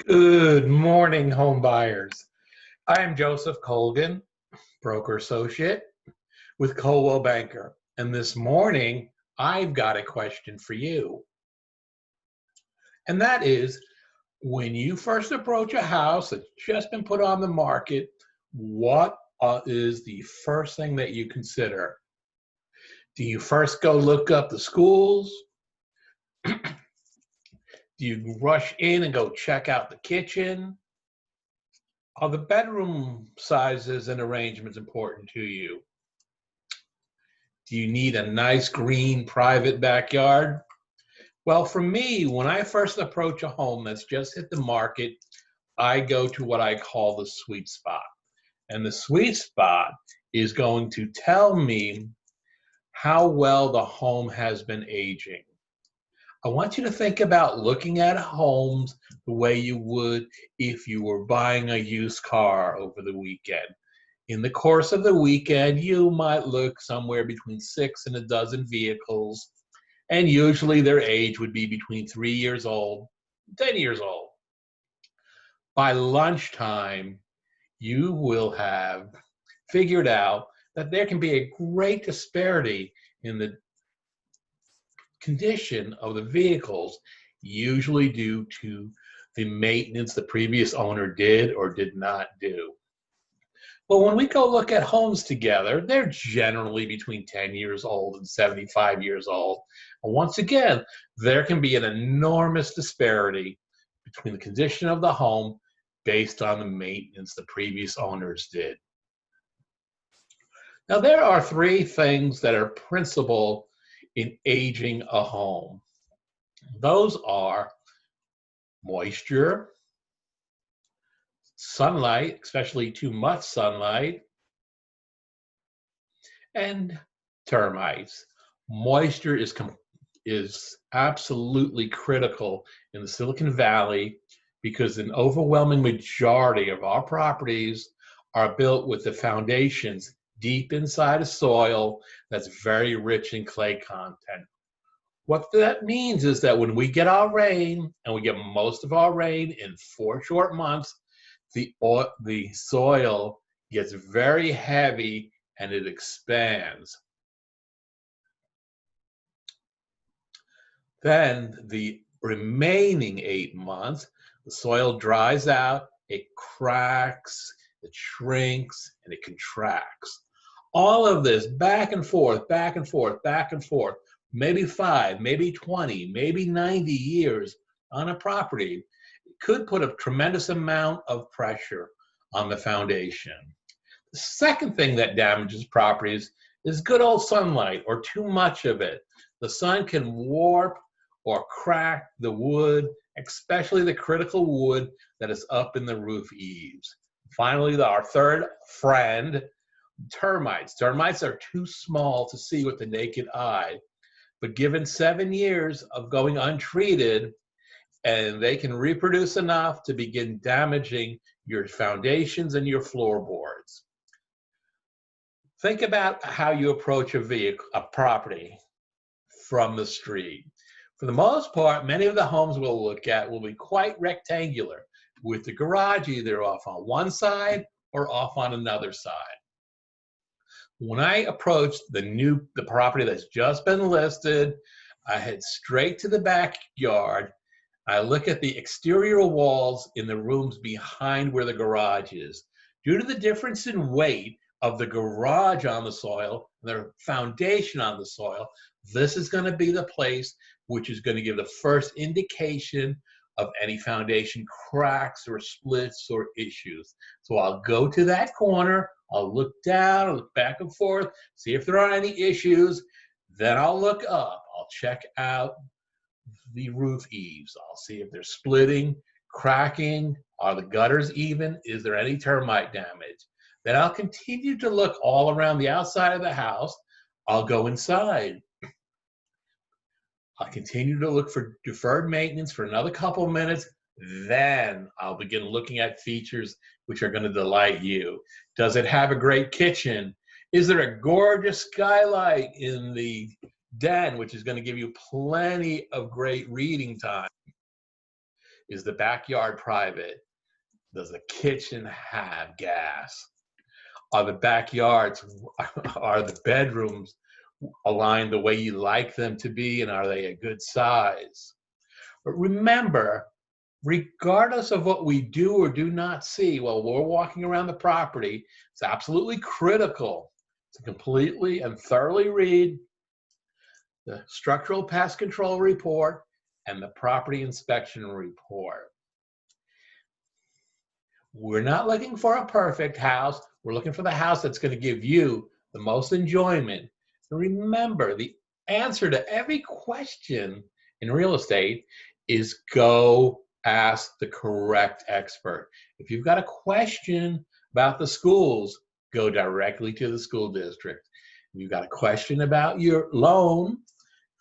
Good morning, home buyers. I am Joseph Colgan, broker associate with Coldwell Banker. And this morning, I've got a question for you. And that is, when you first approach a house that's just been put on the market, what is the first thing that you consider? Do you first go look up the schools? Do you rush in and go check out the kitchen? Are the bedroom sizes and arrangements important to you? Do you need a nice green private backyard? Well, for me, when I first approach a home that's just hit the market, I go to what I call the sweet spot. And the sweet spot is going to tell me how well the home has been aging. I want you to think about looking at homes the way you would if you were buying a used car over the weekend. In the course of the weekend, you might look somewhere between 6 and a dozen vehicles, and usually their age would be between 3 years old and 10 years old. By lunchtime, you will have figured out that there can be a great disparity in the condition of the vehicles, usually due to the maintenance the previous owner did or did not do. But when we go look at homes together, they're generally between 10 years old and 75 years old. And once again, there can be an enormous disparity between the condition of the home based on the maintenance the previous owners did. Now, there are three things that are principal in aging a home. Those are moisture, sunlight, especially too much sunlight, and termites. Moisture is absolutely critical in the Silicon Valley because an overwhelming majority of our properties are built with the foundations deep inside a soil that's very rich in clay content. What that means is that when we get our rain, and we get most of our rain in 4 short months, the soil gets very heavy and it expands. Then the remaining 8 months, the soil dries out, it cracks, it shrinks, and it contracts. All of this back and forth, back and forth, back and forth, maybe 5, maybe 20, maybe 90 years on a property could put a tremendous amount of pressure on the foundation. The second thing that damages properties is good old sunlight or too much of it. The sun can warp or crack the wood, especially the critical wood that is up in the roof eaves. Finally, our third friend, termites. Termites are too small to see with the naked eye, but given 7 years of going untreated, and they can reproduce enough to begin damaging your foundations and your floorboards. Think about how you approach a property from the street. For the most part, many of the homes we'll look at will be quite rectangular, with the garage either off on one side or off on another side. When I approached the property that's just been listed, I head straight to the backyard. I look at the exterior walls in the rooms behind where the garage is. Due to the difference in weight of the garage on the soil, the foundation on the soil, this is going to be the place which is going to give the first indication of any foundation cracks or splits or issues. So I'll go to that corner, I'll look down, I'll look back and forth, see if there are any issues. Then I'll look up, I'll check out the roof eaves. I'll see if they're splitting, cracking, are the gutters even, is there any termite damage? Then I'll continue to look all around the outside of the house. I'll go inside. I'll continue to look for deferred maintenance for another couple of minutes. Then I'll begin looking at features which are going to delight you. Does it have a great kitchen? Is there a gorgeous skylight in the den, which is going to give you plenty of great reading time? Is the backyard private? Does the kitchen have gas? Are the backyards, are the bedrooms aligned the way you like them to be, and are they a good size? But remember, regardless of what we do or do not see while we're walking around the property, it's absolutely critical to completely and thoroughly read the structural pest control report and the property inspection report. We're not looking for a perfect house. We're looking for the house that's going to give you the most enjoyment. And remember, the answer to every question in real estate is go ask the correct expert. If you've got a question about the schools, go directly to the school district. If you've got a question about your loan,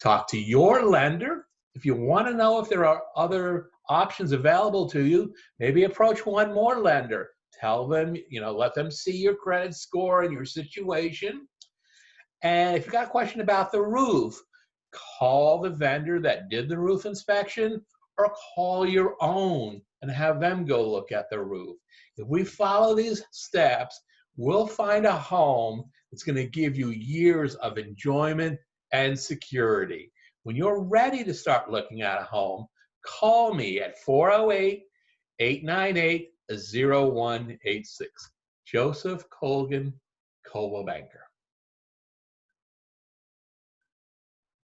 talk to your lender. If you want to know if there are other options available to you, maybe approach one more lender. Tell them, let them see your credit score and your situation. And if you've got a question about the roof, call the vendor that did the roof inspection or call your own and have them go look at the roof. If we follow these steps, we'll find a home that's going to give you years of enjoyment and security. When you're ready to start looking at a home, call me at 408-898-0186. Joseph Colgan, Coldwell Banker.